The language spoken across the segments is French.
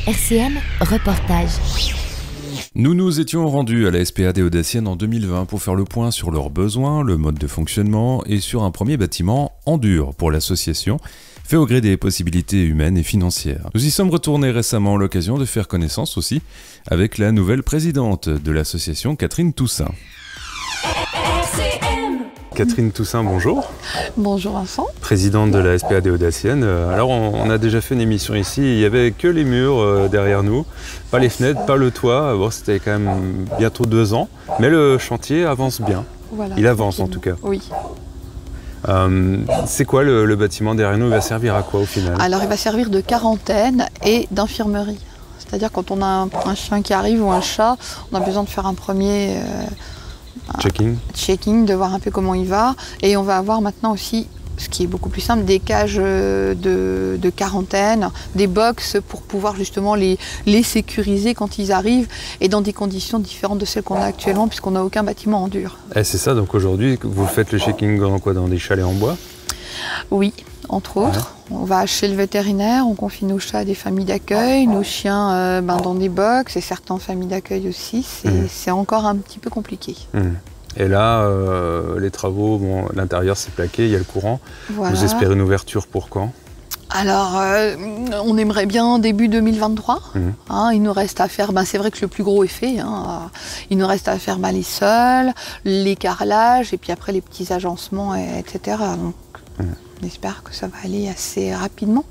RCM, reportage. Nous nous étions rendus à la SPA des Hauts-Daciennes en 2020 pour faire le point sur leurs besoins, le mode de fonctionnement et sur un premier bâtiment en dur pour l'association, fait au gré des possibilités humaines et financières. Nous y sommes retournés récemment, l'occasion de faire connaissance aussi avec la nouvelle présidente de l'association, Catherine Toussaint. Catherine Toussaint, bonjour. Bonjour Vincent. Présidente de la SPA des Hauts-Daciennes. Alors on a déjà fait une émission ici, il n'y avait que les murs derrière nous, pas les fenêtres, pas le toit. Bon, c'était quand même bientôt 2 ans, mais le chantier avance bien. Voilà, il avance en tout cas. Oui. C'est quoi le bâtiment derrière nous? Il va servir à quoi au final? Alors il va servir de quarantaine et d'infirmerie. C'est-à-dire quand on a un chien qui arrive ou un chat, on a besoin de faire un premier checking, de voir un peu comment il va. Et on va avoir maintenant aussi, ce qui est beaucoup plus simple, des cages de quarantaine, des box pour pouvoir justement les sécuriser quand ils arrivent et dans des conditions différentes de celles qu'on a actuellement puisqu'on n'a aucun bâtiment en dur. C'est ça, donc aujourd'hui vous faites le checking dans quoi? Dans des chalets en bois? Oui, entre autres. On va chez le vétérinaire, on confie nos chats à des familles d'accueil, nos chiens dans des box et certaines familles d'accueil aussi. C'est encore un petit peu compliqué. Et là, les travaux, bon, l'intérieur c'est plaqué, il y a le courant. Voilà. Vous espérez une ouverture pour quand? Alors, on aimerait bien début 2023. Il nous reste à faire, c'est vrai que le plus gros est fait. Il nous reste à faire les sols, les carrelages et puis après les petits agencements, etc. Donc, on espère que ça va aller assez rapidement.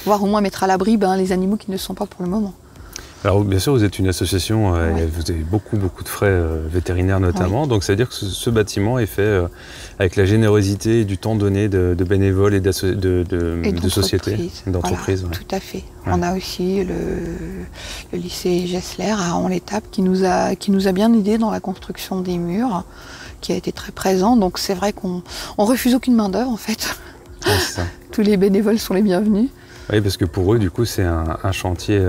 Voire au moins mettre à l'abri les animaux qui ne sont pas pour le moment. Alors bien sûr, vous êtes une association, vous avez beaucoup de frais vétérinaires notamment, donc ça veut dire que ce bâtiment est fait avec la générosité et du temps donné de bénévoles et de sociétés, d'entreprises. Voilà, tout à fait. On a aussi le lycée Gessler à Honlétape qui nous a bien aidés dans la construction des murs, qui a été très présent, donc c'est vrai qu'on refuse aucune main d'œuvre en fait. C'est ça. Tous les bénévoles sont les bienvenus. Oui, parce que pour eux, du coup, c'est un chantier,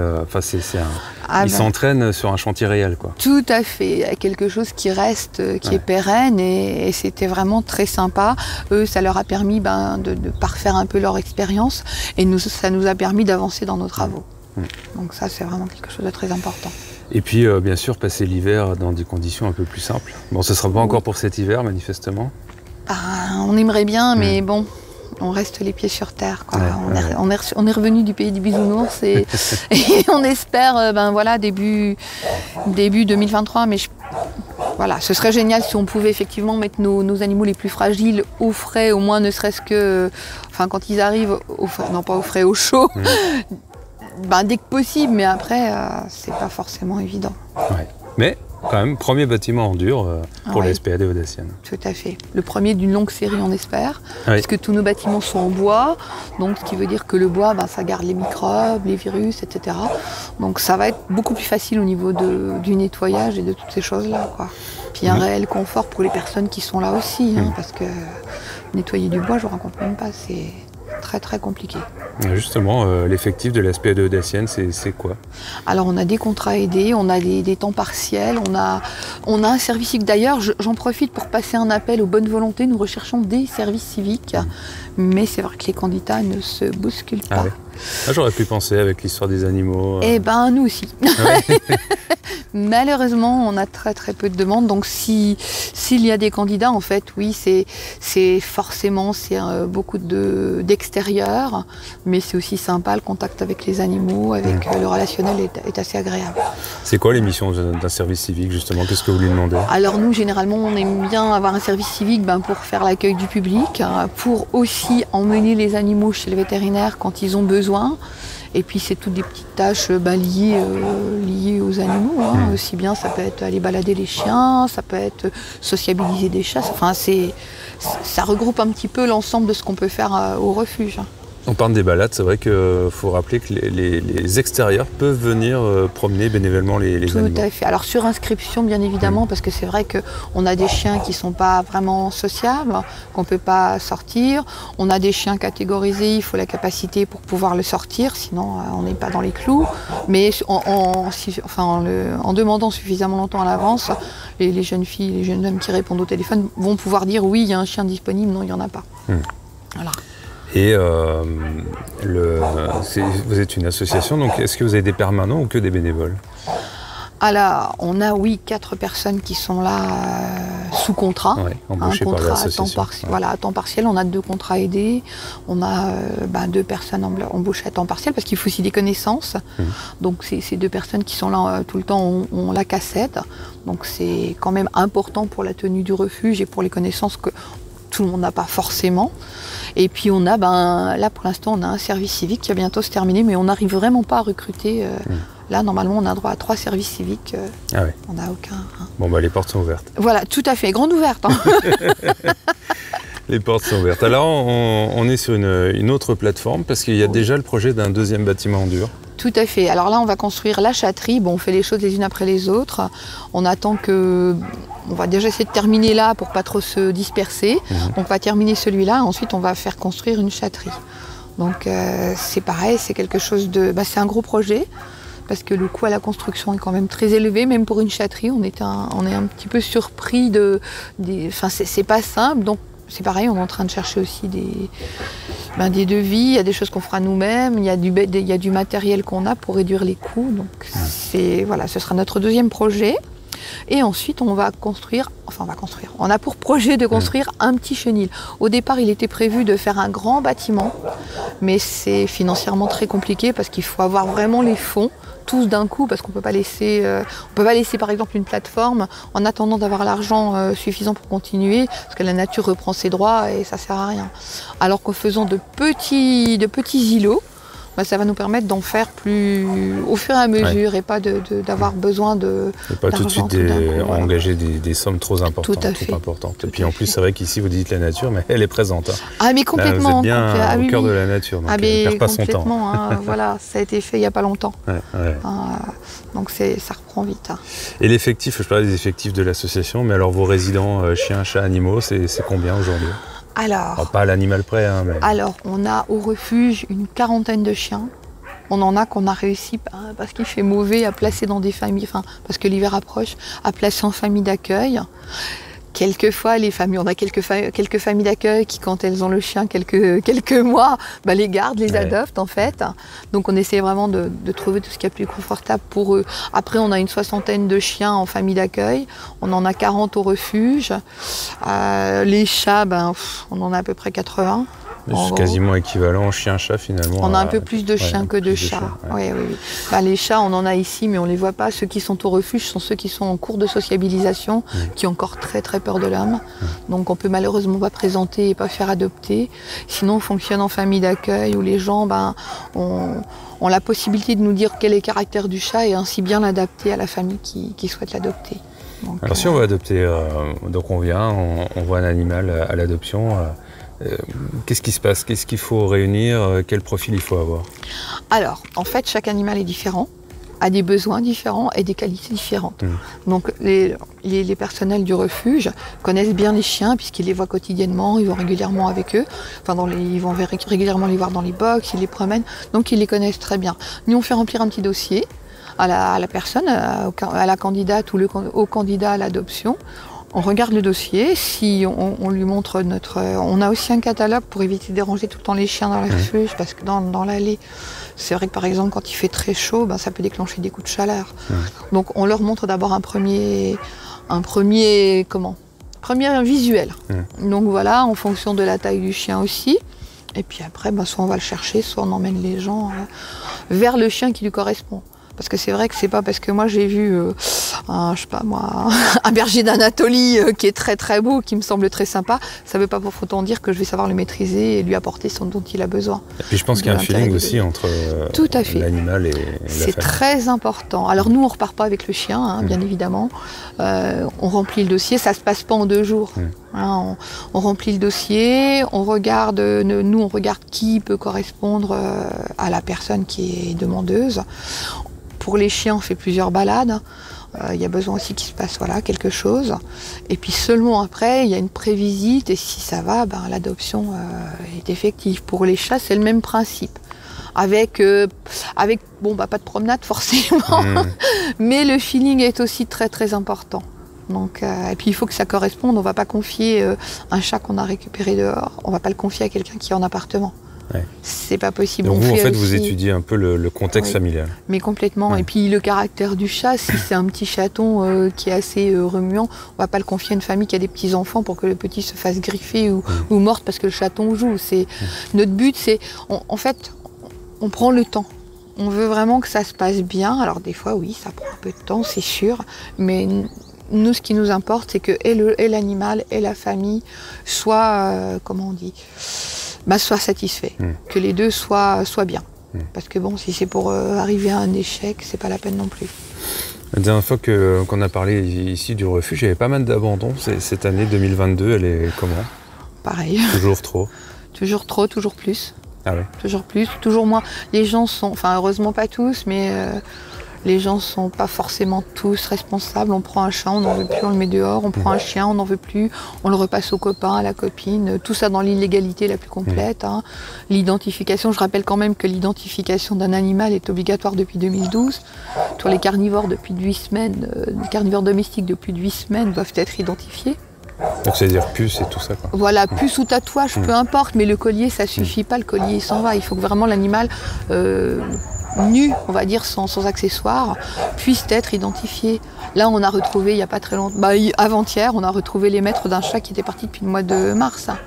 ils s'entraînent sur un chantier réel, quoi. Tout à fait, il y a quelque chose qui reste, qui est pérenne et c'était vraiment très sympa. Eux, ça leur a permis de parfaire un peu leur expérience et ça nous a permis d'avancer dans nos travaux. Donc ça, c'est vraiment quelque chose de très important. Et puis, bien sûr, passer l'hiver dans des conditions un peu plus simples. Bon, ce ne sera pas encore pour cet hiver, manifestement. On aimerait bien, mais bon... On reste les pieds sur terre, quoi. On est revenu du pays du bisounours et on espère début 2023. Mais voilà, ce serait génial si on pouvait effectivement mettre nos animaux les plus fragiles au frais, au moins ne serait-ce que quand ils arrivent au frais, non pas au frais, au chaud, dès que possible. Mais après, c'est pas forcément évident. Mais quand même, premier bâtiment en dur pour la SPA des Hauts-Daciennes. Tout à fait. Le premier d'une longue série, on espère, puisque tous nos bâtiments sont en bois, donc ce qui veut dire que le bois, ça garde les microbes, les virus, etc. Donc ça va être beaucoup plus facile au niveau du nettoyage et de toutes ces choses-là, quoi. Puis un réel confort pour les personnes qui sont là aussi, parce que nettoyer du bois, je ne raconte même pas, c'est très très compliqué. Justement, l'effectif de la SPA des Hauts-Daciennes, c'est quoi? Alors on a des contrats aidés, on a des temps partiels, on a un service civique. D'ailleurs, j'en profite pour passer un appel aux bonnes volontés. Nous recherchons des services civiques, mais c'est vrai que les candidats ne se bousculent pas. J'aurais pu penser avec l'histoire des animaux. Nous aussi. Malheureusement, on a très très peu de demandes. Donc s'il y a des candidats, en fait, oui, c'est forcément beaucoup d'extérieur, mais c'est aussi sympa, le contact avec les animaux, avec le relationnel est assez agréable. C'est quoi les missions d'un service civique, justement? Qu'est-ce que vous lui demandez? Alors nous, généralement, on aime bien avoir un service civique pour faire l'accueil du public, pour aussi emmener les animaux chez le vétérinaire quand ils ont besoin. Et puis c'est toutes des petites tâches liées aux animaux. Aussi bien ça peut être aller balader les chiens, ça peut être sociabiliser des chats. Enfin, ça regroupe un petit peu l'ensemble de ce qu'on peut faire au refuge. On parle des balades, c'est vrai qu'il faut rappeler que les extérieurs peuvent venir promener bénévolement les animaux. Tout à fait. Alors sur inscription, bien évidemment, parce que c'est vrai qu'on a des chiens qui ne sont pas vraiment sociables, qu'on ne peut pas sortir. On a des chiens catégorisés, il faut la capacité pour pouvoir le sortir, sinon on n'est pas dans les clous. Mais en demandant suffisamment longtemps à l'avance, les jeunes filles, les jeunes hommes qui répondent au téléphone vont pouvoir dire oui, il y a un chien disponible, non, il n'y en a pas. Voilà. Et vous êtes une association, donc est-ce que vous avez des permanents ou que des bénévoles? Alors, on a, oui, 4 personnes qui sont là sous contrat. Ouais, embauchées par l'association. Voilà, à temps partiel. On a 2 contrats aidés. On a 2 personnes embauchées à temps partiel parce qu'il faut aussi des connaissances. Donc, ces 2 personnes qui sont là tout le temps ont la cassette. Donc, c'est quand même important pour la tenue du refuge et pour les connaissances que tout le monde n'a pas forcément. Et puis on a, là pour l'instant, on a un service civique qui va bientôt se terminer, mais on n'arrive vraiment pas à recruter. Là, normalement, on a droit à 3 services civiques. Ah ouais. On n'a aucun. Bon, les portes sont ouvertes. Voilà, tout à fait, grande ouverte. Les portes sont ouvertes. Alors, on est sur une autre plateforme parce qu'il y a déjà le projet d'un 2e bâtiment en dur. Tout à fait. Alors là, on va construire la châterie. Bon, on fait les choses les unes après les autres. On attend que... On va déjà essayer de terminer là pour pas trop se disperser. On va terminer celui-là. Ensuite, on va faire construire une châterie. Donc, c'est pareil, c'est quelque chose de... c'est un gros projet parce que le coût à la construction est quand même très élevé. Même pour une châterie, on est un petit peu surpris Enfin, c'est pas simple. Donc, c'est pareil, on est en train de chercher aussi des devis, il y a des choses qu'on fera nous-mêmes, il y a du matériel qu'on a pour réduire les coûts. Donc voilà, ce sera notre 2e projet. Et ensuite, on a pour projet de construire un petit chenil. Au départ, il était prévu de faire un grand bâtiment, mais c'est financièrement très compliqué parce qu'il faut avoir vraiment les fonds tous d'un coup, parce qu'on peut pas laisser par exemple une plateforme en attendant d'avoir l'argent suffisant pour continuer, parce que la nature reprend ses droits et ça sert à rien. Alors qu'en faisant de petits îlots, ça va nous permettre d'en faire plus au fur et à mesure et pas d'avoir besoin de... Et pas tout de suite engager des sommes trop importantes. Tout à fait. Et puis en plus, c'est vrai qu'ici, vous dites la nature, mais elle est présente. Ah, mais complètement. Là, vous êtes bien au cœur de la nature, donc elle ne perd pas son temps. Voilà, ça a été fait il n'y a pas longtemps. Donc ça reprend vite. Et l'effectif, je parlais des effectifs de l'association, mais alors vos résidents chiens, chats, animaux, c'est combien aujourd'hui? Alors, pas à l'animal près, mais... Alors, on a au refuge une 40aine de chiens. On en a qu'on a réussi, parce qu'il fait mauvais, à placer dans des familles, parce que l'hiver approche, à placer en famille d'accueil. Quelquefois, les familles, on a quelques familles d'accueil qui, quand elles ont le chien quelques mois, les gardent, les adoptent en fait. Donc on essaie vraiment de trouver tout ce qui est plus confortable pour eux. Après, on a une 60aine de chiens en famille d'accueil. On en a 40 au refuge. Les chats, on en a à peu près 80. C'est quasiment équivalent chien-chat finalement. On a un peu plus de chiens que de chats. Oui. Les chats, on en a ici, mais on ne les voit pas. Ceux qui sont au refuge sont ceux qui sont en cours de sociabilisation, qui ont encore très très peur de l'homme. Donc on ne peut malheureusement pas présenter et pas faire adopter. Sinon, on fonctionne en famille d'accueil où les gens ont la possibilité de nous dire quel est le caractère du chat et ainsi bien l'adapter à la famille qui souhaite l'adopter. Alors si on veut adopter, donc on vient, on voit un animal à l'adoption. Qu'est-ce qui se passe? Qu'est-ce qu'il faut réunir? Quel profil il faut avoir? Alors, en fait, chaque animal est différent, a des besoins différents et des qualités différentes. Donc, les personnels du refuge connaissent bien les chiens puisqu'ils les voient quotidiennement, ils vont régulièrement avec eux. Ils vont régulièrement les voir dans les box, ils les promènent, donc ils les connaissent très bien. Nous, on fait remplir un petit dossier à la personne, à la candidate ou au candidat à l'adoption. On regarde le dossier, si on lui montre on a aussi un catalogue pour éviter de déranger tout le temps les chiens dans les refuges, parce que dans l'allée, c'est vrai que par exemple quand il fait très chaud, ça peut déclencher des coups de chaleur. Donc on leur montre d'abord un premier visuel. Donc voilà, en fonction de la taille du chien aussi. Et puis après, soit on va le chercher, soit on emmène les gens vers le chien qui lui correspond. Parce que c'est vrai que c'est pas parce que moi j'ai vu un berger d'Anatolie qui est très très beau, qui me semble très sympa, ça veut pas pour autant dire que je vais savoir le maîtriser et lui apporter ce dont il a besoin. Et puis je pense qu'il y a un feeling aussi entre l'animal et la famille. C'est très important. Alors nous on repart pas avec le chien, bien évidemment. On remplit le dossier, ça se passe pas en 2 jours. On remplit le dossier, on regarde qui peut correspondre à la personne qui est demandeuse. Pour les chiens, on fait plusieurs balades. Il y a besoin aussi qu'il se passe quelque chose. Et puis seulement après, il y a une prévisite et si ça va, l'adoption est effective. Pour les chats, c'est le même principe. Avec pas de promenade forcément, mais le feeling est aussi très très important. Donc, et puis il faut que ça corresponde. On ne va pas confier un chat qu'on a récupéré dehors, on ne va pas le confier à quelqu'un qui est en appartement. Ouais. C'est pas possible. Donc vous, en fait, vous étudiez un peu le contexte familial. Mais complètement. Ouais. Et puis le caractère du chat, si c'est un petit chaton qui est assez remuant, on va pas le confier à une famille qui a des petits-enfants pour que le petit se fasse griffer ou mordre parce que le chaton joue. Notre but, c'est... En fait, on prend le temps. On veut vraiment que ça se passe bien. Alors des fois, oui, ça prend un peu de temps, c'est sûr. Mais nous, ce qui nous importe, c'est que et l'animal et la famille soient, comment on dit, soit satisfaits. Que les deux soient bien. Parce que bon, si c'est pour arriver à un échec, c'est pas la peine non plus. La dernière fois qu'on a parlé ici du refuge, il y avait pas mal d'abandons. Cette année 2022, elle est comment? Pareil. Toujours trop? Toujours trop, toujours plus. Ah ouais. Toujours plus, toujours moins. Les gens sont, enfin heureusement pas tous, mais les gens sont pas forcément tous responsables. On prend un chat, on n'en veut plus, on le met dehors. On prend un chien, on n'en veut plus, on le repasse au copain, à la copine. Tout ça dans l'illégalité la plus complète. Hein. L'identification, je rappelle quand même que l'identification d'un animal est obligatoire depuis 2012. Tous les carnivores depuis 8 semaines, les carnivores domestiques de plus de 8 semaines doivent être identifiés. Donc c'est-à-dire puce et tout ça, quoi. Voilà, puce ou tatouage, peu importe, mais le collier, ça suffit pas, le collier, il s'en va. Il faut que vraiment l'animal nu, on va dire, sans accessoires, puisse être identifié. Là, on a retrouvé, il n'y a pas très longtemps, avant-hier, on a retrouvé les maîtres d'un chat qui était parti depuis le mois de mars, hein,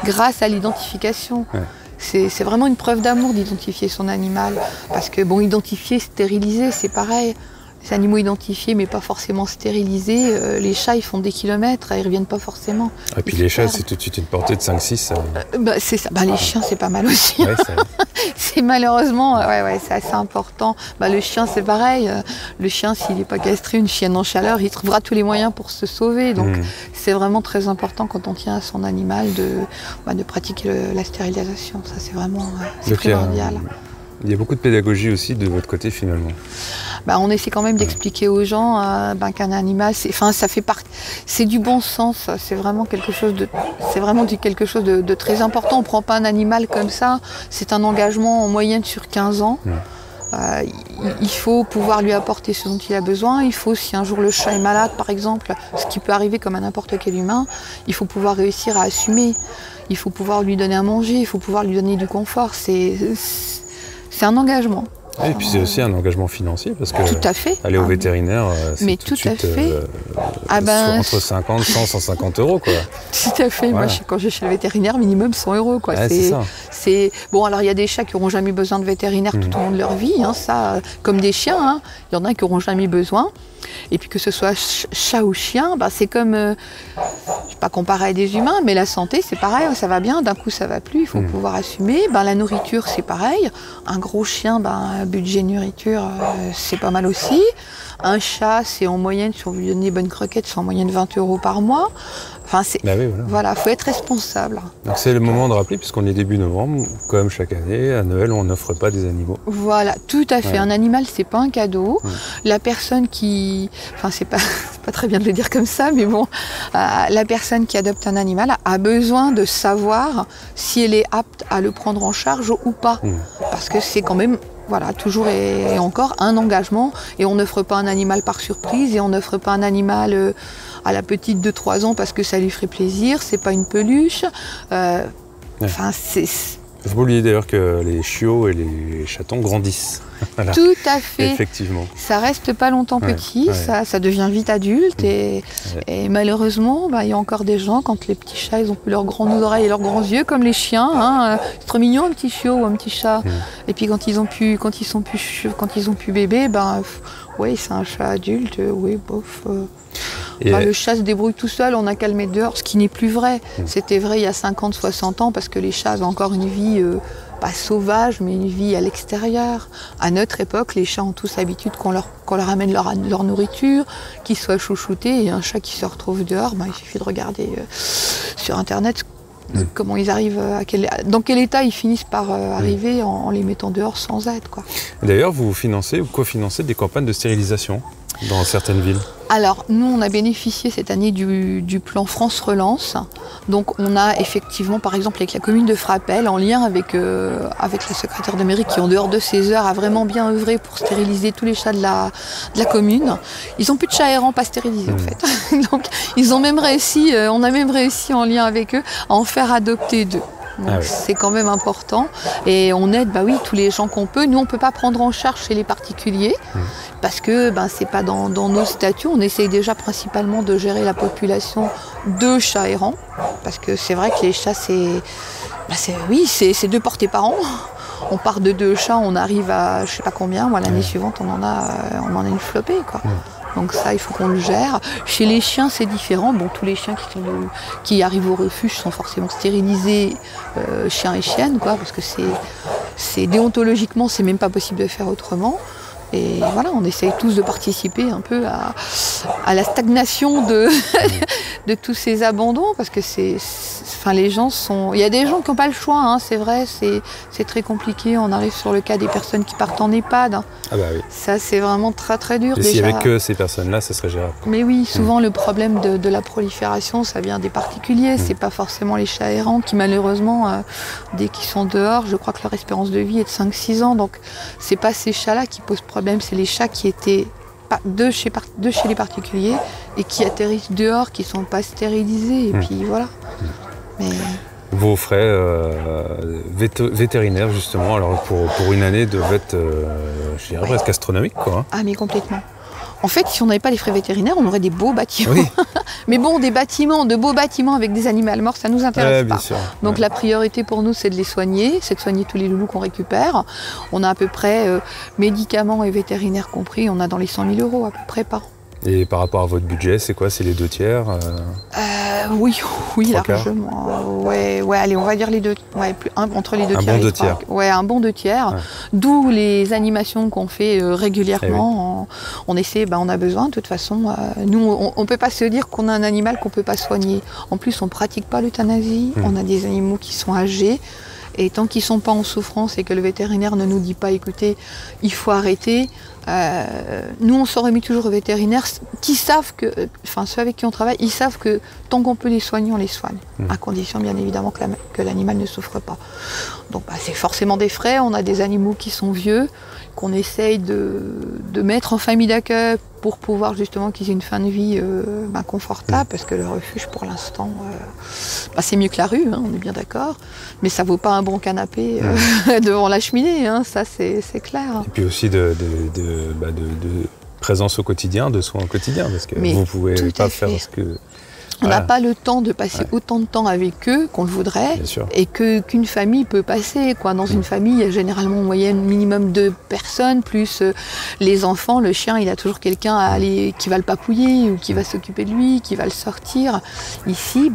grâce à l'identification. Ouais. C'est vraiment une preuve d'amour d'identifier son animal. Parce que, bon, identifier, stériliser, c'est pareil. Les animaux identifiés, mais pas forcément stérilisés. Les chats, ils font des kilomètres, ils ne reviennent pas forcément. Et puis les chats, c'est tout de suite une portée de 5-6. C'est ça. Les chiens, c'est pas mal aussi. Ouais, c'est malheureusement, c'est assez important. Le chien, c'est pareil. Le chien, s'il n'est pas castré, une chienne en chaleur, il trouvera tous les moyens pour se sauver. Donc, c'est vraiment très important quand on tient à son animal de pratiquer la stérilisation. Ça, c'est vraiment primordial. Il y a beaucoup de pédagogie aussi de votre côté, finalement. On essaie quand même d'expliquer aux gens qu'un animal, c'est du bon sens, c'est vraiment quelque chose de très important. On ne prend pas un animal comme ça, c'est un engagement en moyenne sur 15 ans. Il faut pouvoir lui apporter ce dont il a besoin. Il faut, si un jour le chat est malade, par exemple, ce qui peut arriver comme à n'importe quel humain, il faut pouvoir réussir à assumer. Il faut pouvoir lui donner à manger, il faut pouvoir lui donner du confort. C'est un engagement. Et puis c'est aussi un engagement financier parce que tout à fait. Aller au vétérinaire, c'est tout de suite entre 50, 100, 150 euros, quoi. Tout à fait. Voilà. Moi, quand je vais chez le vétérinaire, minimum 100 euros, quoi. C'est ça. Bon, alors il y a des chats qui n'auront jamais besoin de vétérinaire tout au long de leur vie, hein, ça, comme des chiens. Hein. Il y en a qui n'auront jamais besoin. Et puis que ce soit chat ou chien, c'est comme, je ne vais pas comparer à des humains, mais la santé, c'est pareil, ça va bien, d'un coup ça va plus, il faut pouvoir assumer. La nourriture, c'est pareil. Un gros chien, budget nourriture, c'est pas mal aussi. Un chat, c'est en moyenne, si on veut lui donner des bonnes croquettes, c'est en moyenne 20 € par mois. Enfin, voilà, faut être responsable. Donc c'est le moment de rappeler, puisqu'on est début novembre, comme chaque année, à Noël, on n'offre pas des animaux. Voilà, tout à fait. Ouais. Un animal, c'est pas un cadeau. La personne qui... Enfin, c'est pas très bien de le dire comme ça, mais bon, la personne qui adopte un animal a besoin de savoir si elle est apte à le prendre en charge ou pas. Parce que c'est quand même... Voilà, toujours et encore un engagement, et on n'offre pas un animal par surprise, et on n'offre pas un animal à la petite de 3 ans parce que ça lui ferait plaisir, c'est pas une peluche. Faut pas oublier d'ailleurs que les chiots et les chatons grandissent. Voilà. Tout à fait. Effectivement. Ça reste pas longtemps petit, ça devient vite adulte et malheureusement, il y a encore des gens, quand les petits chats, ils ont plus leurs grandes oreilles et leurs grands yeux comme les chiens. Hein, c'est trop mignon un petit chiot ou un petit chat. Et puis quand ils sont plus bébés, c'est un chat adulte, bof. Le chat se débrouille tout seul, on n'a qu'à le mettre dehors, ce qui n'est plus vrai. C'était vrai il y a 50, 60 ans, parce que les chats ont encore une vie, pas sauvage, mais une vie à l'extérieur. À notre époque, les chats ont tous l'habitude qu'on leur amène leur nourriture, qu'ils soient chouchoutés, et un chat qui se retrouve dehors, il suffit de regarder sur Internet comment ils arrivent, dans quel état ils finissent par arriver en les mettant dehors sans aide, quoi. D'ailleurs, vous financez ou cofinancez des campagnes de stérilisation dans certaines villes. Alors, nous, on a bénéficié cette année du plan France Relance. Donc, on a effectivement, par exemple, avec la commune de Frappel, en lien avec le secrétaire de mairie qui, en dehors de ses heures, a vraiment bien œuvré pour stériliser tous les chats de la commune. Ils n'ont plus de chats errants pas stérilisés, en fait. Donc, on a même réussi, en lien avec eux, à en faire adopter 2. Donc c'est quand même important et on aide tous les gens qu'on peut. Nous on ne peut pas prendre en charge chez les particuliers parce que c'est pas dans nos statuts. On essaye déjà principalement de gérer la population de chats errants parce que c'est vrai que les chats c'est 2 portées par an. On part de 2 chats, on arrive à je sais pas combien. L'année suivante on en a une flopée quoi. Donc ça, il faut qu'on le gère. Chez les chiens, c'est différent. Bon, tous les chiens qui arrivent au refuge sont forcément stérilisés, chiens et chiennes, quoi, parce que c'est déontologiquement, c'est même pas possible de faire autrement. Et voilà, on essaye tous de participer un peu à la stagnation de tous ces abandons, parce que les gens sont... Il y a des gens qui n'ont pas le choix, hein, c'est vrai, c'est très compliqué. On arrive sur le cas des personnes qui partent en EHPAD. Ah bah oui. Ça, c'est vraiment très très dur. Et s'il n'y avait que ces personnes-là, ça serait gérable. Mais oui, souvent le problème de la prolifération, ça vient des particuliers. C'est pas forcément les chats errants qui, malheureusement, dès qu'ils sont dehors, je crois que leur espérance de vie est de 5-6 ans. Donc, c'est pas ces chats-là qui posent problème, c'est les chats qui étaient de chez les particuliers et qui atterrissent dehors, qui sont pas stérilisés. Et puis voilà. Mais... Vos frais vétérinaires, justement, alors pour une année devaient être, je dirais, presque astronomiques, quoi. Ah, mais complètement. En fait, si on n'avait pas les frais vétérinaires, on aurait des beaux bâtiments. Oui. Mais bon, de beaux bâtiments avec des animaux morts, ça ne nous intéresse pas. Sûr. Donc la priorité pour nous, c'est de les soigner, c'est de soigner tous les loulous qu'on récupère. On a à peu près, médicaments et vétérinaires compris, on a dans les 100 000 € à peu près par an. Et par rapport à votre budget, c'est quoi? C'est les 2 tiers Oui, 3 quarts. largement. Ouais, allez, on va dire les 2, entre les 2 tiers. Un bon 2 tiers. Ouais, un bon 2 tiers. Ouais. D'où les animations qu'on fait régulièrement. On essaie, on a besoin, de toute façon. Nous, on ne peut pas se dire qu'on a un animal qu'on ne peut pas soigner. En plus, on ne pratique pas l'euthanasie. On a des animaux qui sont âgés. Et tant qu'ils ne sont pas en souffrance et que le vétérinaire ne nous dit pas, écoutez, il faut arrêter, nous on se remet toujours aux vétérinaires qui savent que, ceux avec qui on travaille, ils savent que tant qu'on peut les soigner, on les soigne, à condition bien évidemment que l'animal ne souffre pas. Donc c'est forcément des frais, on a des animaux qui sont vieux, qu'on essaye de mettre en famille d'accueil pour pouvoir justement qu'ils aient une fin de vie confortable, parce que le refuge pour l'instant, c'est mieux que la rue, hein, on est bien d'accord, mais ça vaut pas un bon canapé devant la cheminée, hein, ça c'est clair. Et puis aussi de présence au quotidien, de soins au quotidien, parce que vous ne pouvez pas faire ce que... On n'a pas le temps de passer autant de temps avec eux qu'on le voudrait et qu'une famille peut passer, quoi. Dans une famille, il y a généralement en moyenne minimum 2 personnes, plus les enfants, le chien, il a toujours quelqu'un qui va le papouiller ou qui va s'occuper de lui, qui va le sortir. Ici,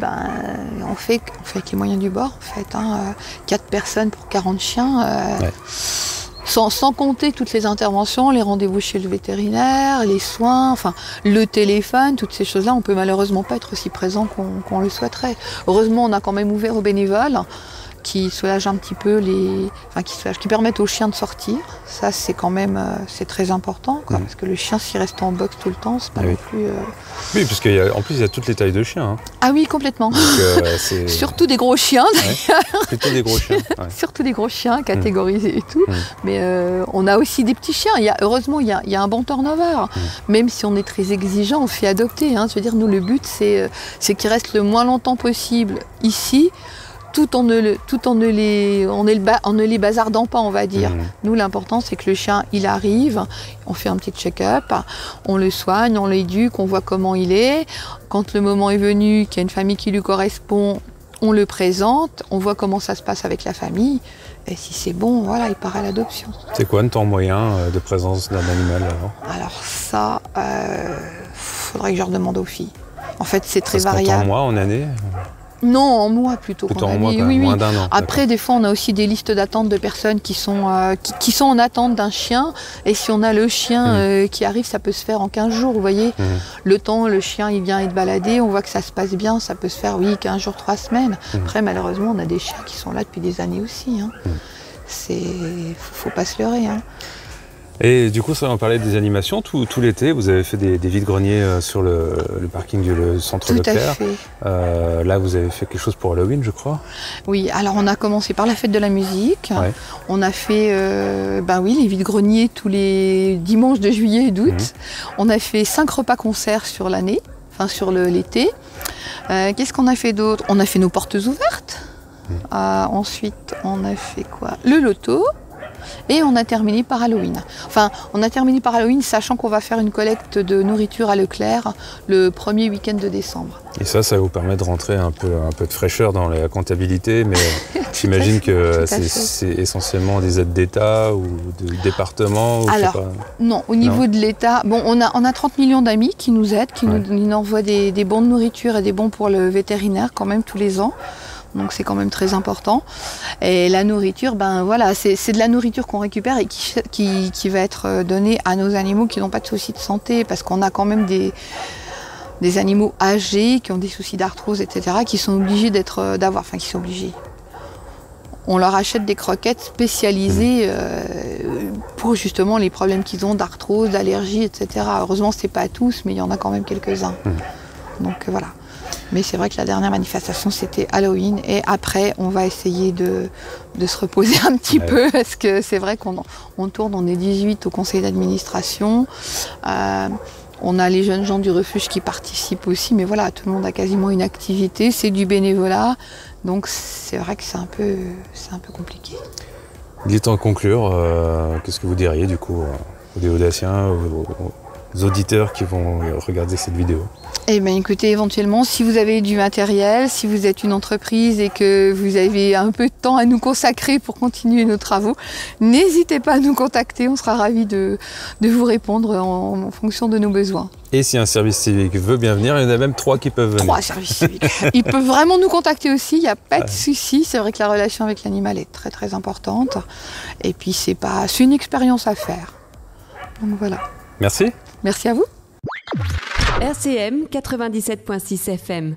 on fait avec les moyens du bord, en fait. 4 personnes pour 40 chiens. Sans compter toutes les interventions, les rendez-vous chez le vétérinaire, les soins, le téléphone, toutes ces choses-là, on peut malheureusement pas être aussi présent qu'on le souhaiterait. Heureusement, on a quand même ouvert aux bénévoles qui soulagent un petit peu qui permettent aux chiens de sortir. Ça, c'est quand même, c'est très important, quoi, parce que le chien, s'il reste en box tout le temps, c'est pas non plus... Oui, parce qu'en plus, il y a toutes les tailles de chiens. Hein. Ah oui, complètement. Donc, surtout des gros chiens, d'ailleurs. Plutôt des gros chiens. Surtout des gros chiens, catégorisés et tout. Mais on a aussi des petits chiens. Heureusement, il y a un bon turnover. Même si on est très exigeant, on fait adopter. Hein. Je veux dire, nous, le but, c'est qu'ils restent le moins longtemps possible ici, tout en ne les bazardant pas, on va dire. Nous, l'important, c'est que le chien, il arrive, on fait un petit check-up, on le soigne, on l'éduque, on voit comment il est. Quand le moment est venu, qu'il y a une famille qui lui correspond, on le présente, on voit comment ça se passe avec la famille. Et si c'est bon, voilà, il part à l'adoption. C'est quoi le temps moyen de présence d'un animal Alors ça, faudrait que je redemande aux filles. En fait, c'est très variable. En mois, en année? Non, en mois plutôt. Plutôt en mois, moins d'1 an. Après, des fois, on a aussi des listes d'attente de personnes qui sont en attente d'un chien. Et si on a le chien qui arrive, ça peut se faire en 15 jours, vous voyez. Le temps, le chien, il vient être baladé, on voit que ça se passe bien, ça peut se faire, 15 jours, 3 semaines. Après, malheureusement, on a des chiens qui sont là depuis des années aussi. Hein. Faut pas se leurrer. Hein. Et du coup, ça, on parlait des animations. Tout l'été, vous avez fait des vides-greniers sur le parking du centre Tout à Leclerc. fait. Là, vous avez fait quelque chose pour Halloween, je crois. Oui, alors on a commencé par la fête de la musique. Ouais. On a fait les vides-greniers tous les dimanches de juillet et d'août. On a fait 5 repas-concerts sur l'année, enfin sur l'été. Qu'est-ce qu'on a fait d'autre? On a fait nos portes ouvertes. Ensuite, on a fait quoi? Le loto. Et on a terminé par Halloween. Enfin, on a terminé par Halloween, sachant qu'on va faire une collecte de nourriture à Leclerc le premier week-end de décembre. Et ça vous permet de rentrer un peu de fraîcheur dans la comptabilité, mais j'imagine que c'est essentiellement des aides d'État ou de département ou Alors, non, au niveau de l'État, bon, on a 30 millions d'amis qui nous aident, qui nous envoient des bons de nourriture et des bons pour le vétérinaire quand même tous les ans. Donc c'est quand même très important. Et la nourriture, c'est de la nourriture qu'on récupère et qui va être donnée à nos animaux qui n'ont pas de soucis de santé, parce qu'on a quand même des animaux âgés qui ont des soucis d'arthrose, etc., qui sont obligés qui sont obligés. On leur achète des croquettes spécialisées pour justement les problèmes qu'ils ont d'arthrose, d'allergie, etc. Heureusement, c'est pas tous, mais il y en a quand même quelques-uns. Donc voilà. Mais c'est vrai que la dernière manifestation, c'était Halloween. Et après, on va essayer de se reposer un petit peu. Parce que c'est vrai qu'on tourne, on est 18 au conseil d'administration. On a les jeunes gens du refuge qui participent aussi. Mais voilà, tout le monde a quasiment une activité. C'est du bénévolat. Donc c'est vrai que c'est un peu compliqué. Il est temps de conclure. Qu'est-ce que vous diriez du coup aux Audaciens, aux auditeurs qui vont regarder cette vidéo? Eh bien écoutez, éventuellement, si vous avez du matériel, si vous êtes une entreprise et que vous avez un peu de temps à nous consacrer pour continuer nos travaux, n'hésitez pas à nous contacter, on sera ravis de vous répondre en fonction de nos besoins. Et si un service civique veut bien venir, il y en a même 3 qui peuvent venir. 3 services civiques. Ils peuvent vraiment nous contacter aussi, il n'y a pas de souci. C'est vrai que la relation avec l'animal est très très importante. Et puis c'est une expérience à faire. Donc voilà. Merci. Merci à vous. RCM 97.6 FM.